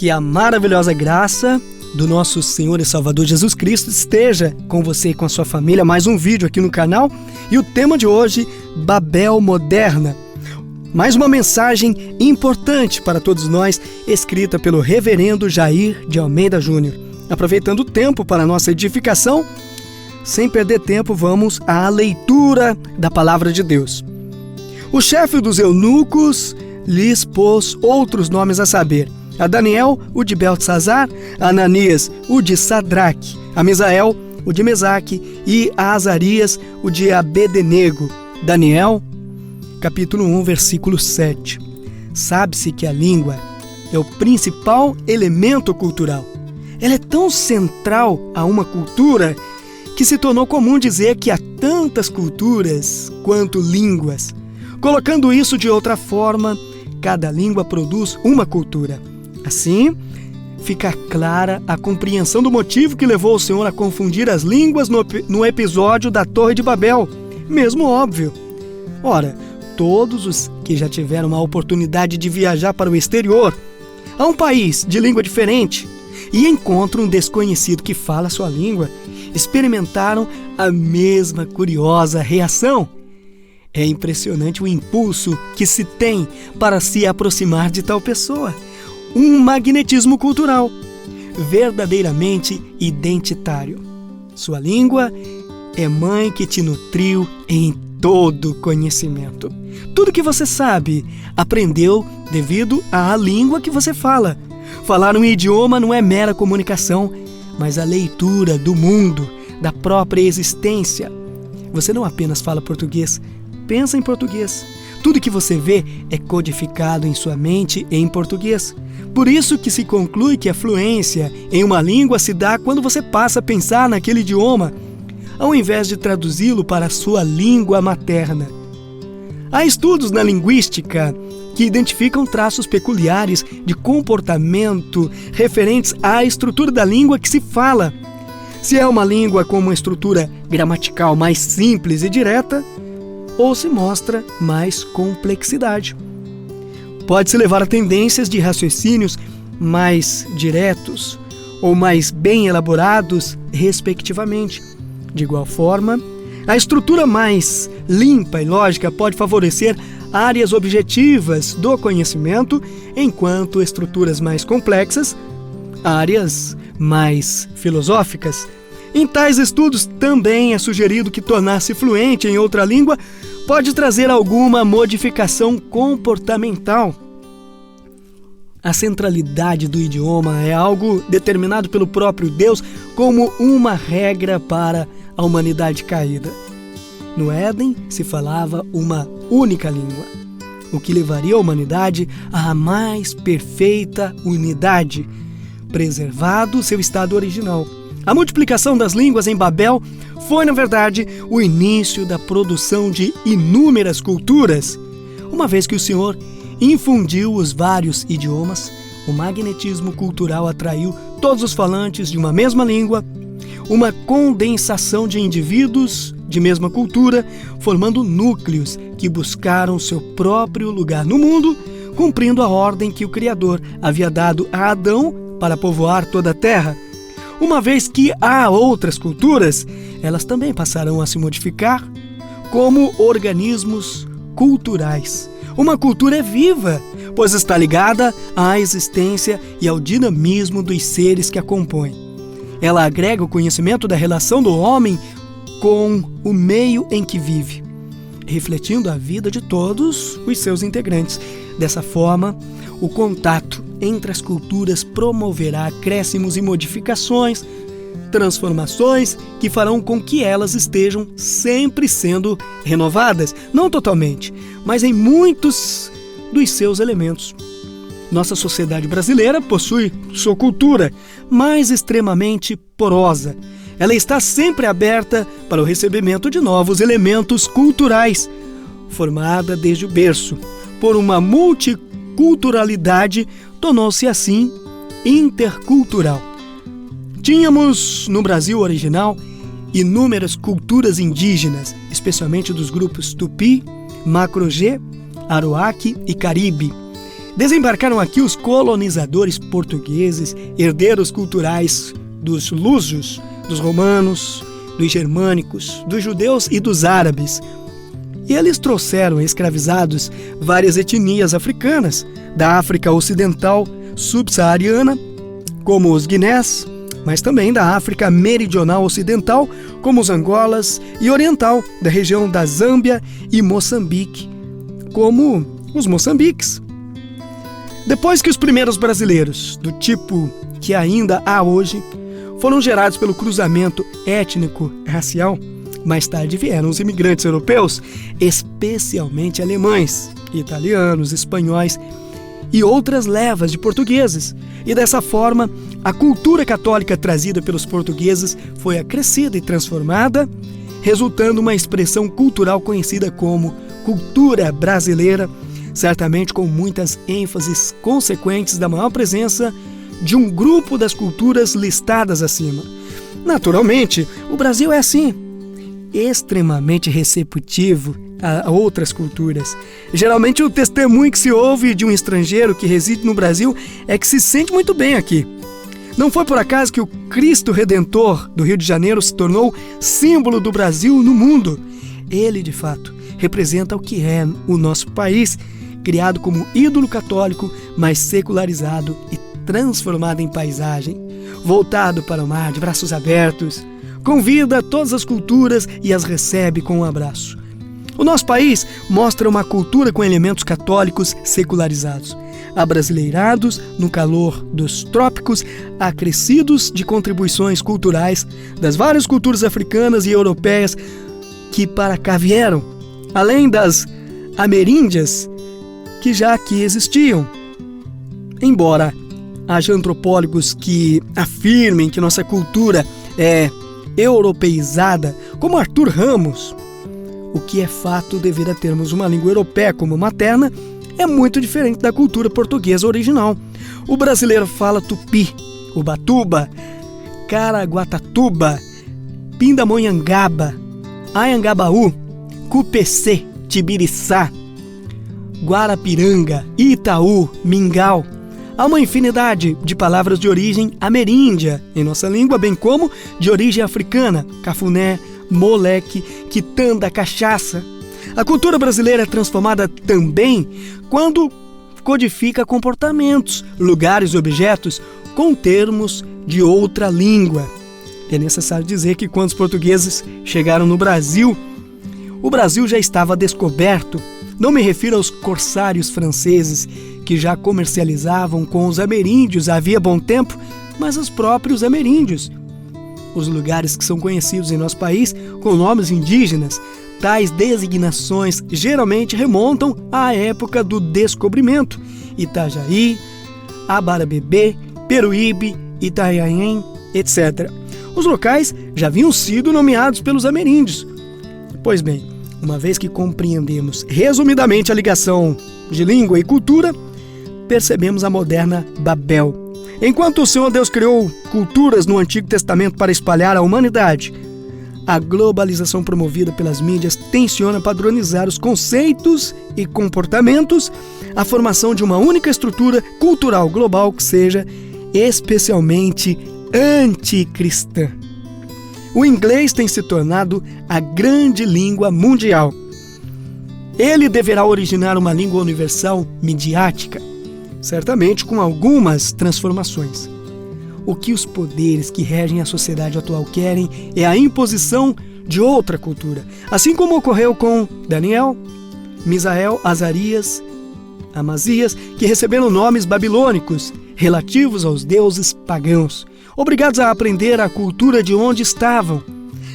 Que a maravilhosa graça do nosso Senhor e Salvador Jesus Cristo esteja com você e com a sua família. Mais um vídeo aqui no canal. E o tema de hoje, Babel Moderna. Mais uma mensagem importante para todos nós, escrita pelo reverendo Jair de Almeida Júnior. Aproveitando o tempo para a nossa edificação, sem perder tempo, vamos à leitura da Palavra de Deus. O chefe dos eunucos lhes pôs outros nomes a saber: a Daniel, o de Beltesazar; a Ananias, o de Sadraque; a Misael, o de Mesaque; e a Azarias, o de Abednego. Daniel, capítulo 1, versículo 7. Sabe-se que a língua é o principal elemento cultural. Ela é tão central a uma cultura que se tornou comum dizer que há tantas culturas quanto línguas. Colocando isso de outra forma, cada língua produz uma cultura. Assim, fica clara a compreensão do motivo que levou o Senhor a confundir as línguas no episódio da Torre de Babel, mesmo óbvio. Ora, todos os que já tiveram a oportunidade de viajar para o exterior, a um país de língua diferente, e encontram um desconhecido que fala a sua língua, experimentaram a mesma curiosa reação. É impressionante o impulso que se tem para se aproximar de tal pessoa. Um magnetismo cultural, verdadeiramente identitário. Sua língua é mãe que te nutriu em todo conhecimento. Tudo que você sabe, aprendeu devido à língua que você fala. Falar um idioma não é mera comunicação, mas a leitura do mundo, da própria existência. Você não apenas fala português, pensa em português. Tudo que você vê é codificado em sua mente em português. Por isso que se conclui que a fluência em uma língua se dá quando você passa a pensar naquele idioma, ao invés de traduzi-lo para a sua língua materna. Há estudos na linguística que identificam traços peculiares de comportamento referentes à estrutura da língua que se fala. Se é uma língua com uma estrutura gramatical mais simples e direta, ou se mostra mais complexidade. Pode-se levar a tendências de raciocínios mais diretos ou mais bem elaborados, respectivamente. De igual forma, a estrutura mais limpa e lógica pode favorecer áreas objetivas do conhecimento, enquanto estruturas mais complexas, áreas mais filosóficas. Em tais estudos, também é sugerido que tornar-se fluente em outra língua pode trazer alguma modificação comportamental. A centralidade do idioma é algo determinado pelo próprio Deus como uma regra para a humanidade caída. No Éden se falava uma única língua, o que levaria a humanidade à mais perfeita unidade, preservado seu estado original. A multiplicação das línguas em Babel foi, na verdade, o início da produção de inúmeras culturas. Uma vez que o Senhor infundiu os vários idiomas, o magnetismo cultural atraiu todos os falantes de uma mesma língua, uma condensação de indivíduos de mesma cultura, formando núcleos que buscaram seu próprio lugar no mundo, cumprindo a ordem que o Criador havia dado a Adão para povoar toda a terra. Uma vez que há outras culturas, elas também passarão a se modificar como organismos culturais. Uma cultura é viva, pois está ligada à existência e ao dinamismo dos seres que a compõem. Ela agrega o conhecimento da relação do homem com o meio em que vive, refletindo a vida de todos os seus integrantes. Dessa forma, o contato entre as culturas promoverá acréscimos e modificações, transformações que farão com que elas estejam sempre sendo renovadas, não totalmente, mas em muitos dos seus elementos. Nossa sociedade brasileira possui sua cultura, mas extremamente porosa. Ela está sempre aberta para o recebimento de novos elementos culturais, formada desde o berço por uma multiculturalidade, tornou-se assim intercultural. Tínhamos no Brasil original inúmeras culturas indígenas, especialmente dos grupos Tupi, Macro-G, Aroaque e Caribe. desembarcaram aqui os colonizadores portugueses, herdeiros culturais dos lusos, dos romanos, dos germânicos, dos judeus e dos árabes. E eles trouxeram escravizados várias etnias africanas, da África Ocidental subsaariana, como os guinés, mas também da África Meridional Ocidental, como os Angolas, e Oriental, da região da Zâmbia e Moçambique, como os moçambiques. Depois que os primeiros brasileiros, do tipo que ainda há hoje, foram gerados pelo cruzamento étnico-racial, mais tarde vieram os imigrantes europeus, especialmente alemães, italianos, espanhóis e outras levas de portugueses. E dessa forma, a cultura católica trazida pelos portugueses foi acrescida e transformada, resultando uma expressão cultural conhecida como cultura brasileira, certamente com muitas ênfases consequentes da maior presença de um grupo das culturas listadas acima. Naturalmente, o Brasil é assim, extremamente receptivo a outras culturas. Geralmente o testemunho que se ouve de um estrangeiro que reside no Brasil é que se sente muito bem aqui. Não foi por acaso que o Cristo Redentor do Rio de Janeiro se tornou símbolo do Brasil no mundo. Ele, de fato, representa o que é o nosso país, criado como ídolo católico, mas secularizado e transformado em paisagem, voltado para o mar de braços abertos, convida todas as culturas e as recebe com um abraço. O nosso país mostra uma cultura com elementos católicos secularizados, abrasileirados no calor dos trópicos, acrescidos de contribuições culturais das várias culturas africanas e europeias que para cá vieram, além das ameríndias que já aqui existiam. Embora haja antropólogos que afirmem que nossa cultura é europeizada, como Arthur Ramos, o que é fato devido a termos uma língua europeia como materna, é muito diferente da cultura portuguesa original. O brasileiro fala tupi, ubatuba, caraguatatuba, pindamonhangaba, Anhangabaú, Cupecê, Tibiriçá, Guarapiranga, Itaú, Mingau. Há uma infinidade de palavras de origem ameríndia em nossa língua, bem como de origem africana, cafuné, moleque, quitanda, cachaça. A cultura brasileira é transformada também quando codifica comportamentos, lugares e objetos com termos de outra língua. É necessário dizer que quando os portugueses chegaram no Brasil, o Brasil já estava descoberto. Não me refiro aos corsários franceses que já comercializavam com os ameríndios havia bom tempo, mas aos próprios ameríndios. Os lugares que são conhecidos em nosso país com nomes indígenas, tais designações geralmente remontam à época do descobrimento: Itajaí, Abarabebê, Peruíbe, Itanhaém, etc. Os locais já haviam sido nomeados pelos ameríndios. Pois bem, uma vez que compreendemos resumidamente a ligação de língua e cultura, percebemos a moderna Babel. Enquanto o Senhor Deus criou culturas no Antigo Testamento para espalhar a humanidade, a globalização promovida pelas mídias tenciona padronizar os conceitos e comportamentos, a formação de uma única estrutura cultural global que seja especialmente anticristã. O inglês tem se tornado a grande língua mundial. Ele deverá originar uma língua universal midiática, certamente com algumas transformações. O que os poderes que regem a sociedade atual querem é a imposição de outra cultura, assim como ocorreu com Daniel, Misael, Azarias, Amazias, que receberam nomes babilônicos relativos aos deuses pagãos, obrigados a aprender a cultura de onde estavam.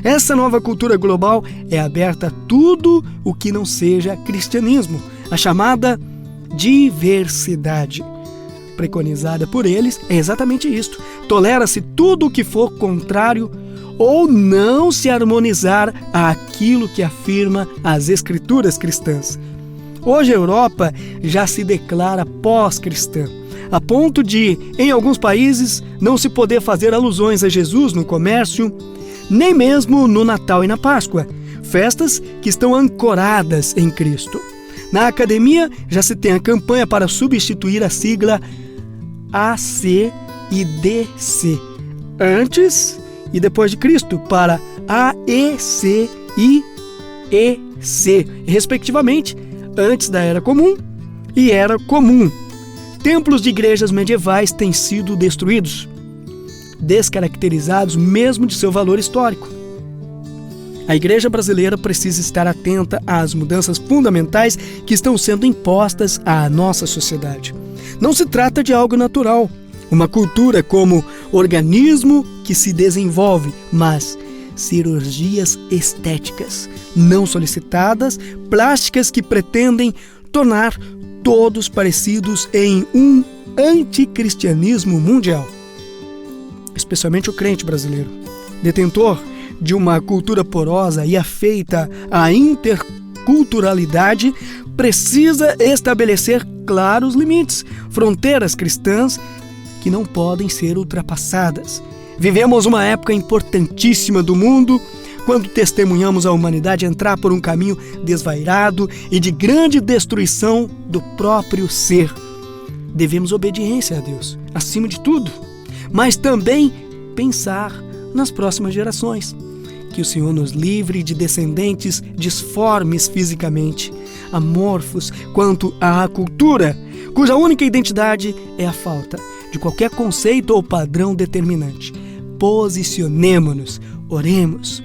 Essa nova cultura global é aberta a tudo o que não seja cristianismo, a chamada diversidade. Preconizada por eles é exatamente isto: tolera-se tudo o que for contrário ou não se harmonizar àquilo que afirma as escrituras cristãs. Hoje a Europa já se declara pós-cristã, a ponto de, em alguns países, não se poder fazer alusões a Jesus no comércio, nem mesmo no Natal e na Páscoa, festas que estão ancoradas em Cristo. Na academia, já se tem a campanha para substituir a sigla AC e DC, antes e depois de Cristo, para AEC e EC, respectivamente, antes da Era Comum e Era Comum. Templos de igrejas medievais têm sido destruídos, descaracterizados mesmo de seu valor histórico. A igreja brasileira precisa estar atenta às mudanças fundamentais que estão sendo impostas à nossa sociedade. Não se trata de algo natural, uma cultura como organismo que se desenvolve, mas cirurgias estéticas não solicitadas, plásticas que pretendem tornar todos parecidos em um anticristianismo mundial. Especialmente o crente brasileiro, detentor de uma cultura porosa e afeita à interculturalidade, precisa estabelecer claros limites, fronteiras cristãs que não podem ser ultrapassadas. Vivemos uma época importantíssima do mundo, quando testemunhamos a humanidade entrar por um caminho desvairado e de grande destruição do próprio ser. Devemos obediência a Deus, acima de tudo, mas também pensar nas próximas gerações. Que o Senhor nos livre de descendentes disformes fisicamente, amorfos quanto à cultura, cuja única identidade é a falta de qualquer conceito ou padrão determinante. Posicionemo-nos, oremos.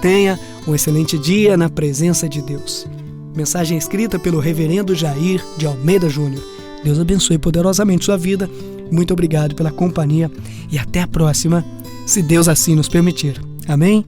Tenha um excelente dia na presença de Deus. Mensagem escrita pelo reverendo Jair de Almeida Júnior. Deus abençoe poderosamente sua vida. Muito obrigado pela companhia e até a próxima, se Deus assim nos permitir. Amém?